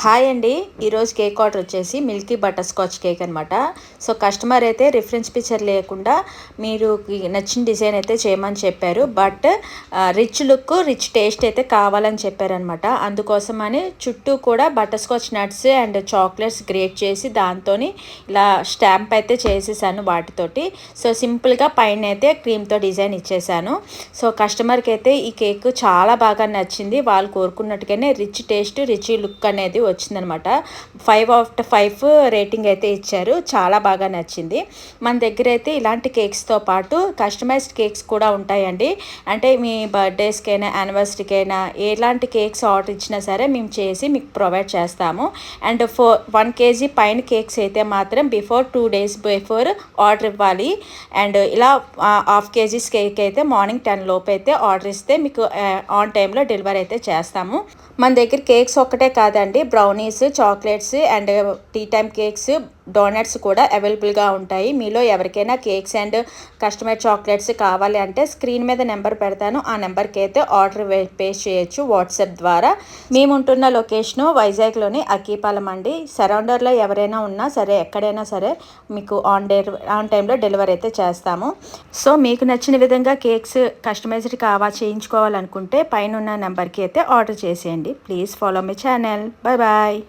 Hi అండి. ఈరోజు cake order వచ్చేసి మిల్కీ బటర్ స్కాచ్ కేక్ అనమాట. సో కస్టమర్ అయితే రిఫరెన్స్ పిక్చర్ లేకుండా మీరు నచ్చిన డిజైన్ అయితే చేయమని చెప్పారు. But rich look rich taste అయితే కావాలని చెప్పారనమాట. అందుకోసమని చుట్టూ కూడా butter scotch nuts and chocolates great చేసి దాంతో ఇలా స్టాంప్ అయితే చేసేసాను వాటితోటి. సో సింపుల్గా పైన అయితే క్రీమ్తో డిజైన్ ఇచ్చేసాను. సో కస్టమర్కి అయితే ఈ కేక్ చాలా బాగా నచ్చింది. వాళ్ళు కోరుకున్నట్టుగానే రిచ్ టేస్ట్ రిచ్ లుక్ అనేది వచ్చిందనమాట. 5/5 రేటింగ్ అయితే ఇచ్చారు. చాలా బాగా నచ్చింది. మన దగ్గర అయితే ఇలాంటి కేక్స్తో పాటు కస్టమైజ్డ్ కేక్స్ కూడా ఉంటాయండి. అంటే మీ బర్త్డేస్కైనా యానివర్సరీకైనా ఎలాంటి కేక్స్ ఆర్డర్ ఇచ్చినా సరే మేము చేసి మీకు ప్రొవైడ్ చేస్తాము. అండ్ 1 kg పైన కేక్స్ అయితే మాత్రం బిఫోర్ 2 days బిఫోర్ ఆర్డర్ ఇవ్వాలి. అండ్ ఇలా 1/2 kg కేక్ అయితే మార్నింగ్ 10 లోపు అయితే ఆర్డర్ ఇస్తే మీకు ఆన్ టైంలో డెలివరీ అయితే చేస్తాము. మన దగ్గర కేక్స్ ఒక్కటే కాదండి, brownies, chocolates and tea time cakes, donuts కూడా అవైలబుల్గా ఉంటాయి. మీలో ఎవరికైనా కేక్స్ అండ్ కస్టమైజ్ చాక్లెట్స్ కావాలి అంటే స్క్రీన్ మీద నెంబర్ పెడతాను. ఆ నెంబర్కి అయితే ఆర్డర్ పేస్ చేయొచ్చు వాట్సాప్ ద్వారా. మేము ఉంటున్న లొకేషను వైజాగ్లోని అక్కీపాలెం అండి. సరౌండర్లో ఎవరైనా ఉన్నా సరే ఎక్కడైనా సరే మీకు ఆన్ టైంలో డెలివరీ అయితే చేస్తాము. సో మీకు నచ్చిన విధంగా కేక్స్ కస్టమైజ్డ్ చేయించుకోవాలనుకుంటే పైన ఉన్న నెంబర్కి అయితే ఆర్డర్ చేసేయండి. Please follow my channel. Bye bye.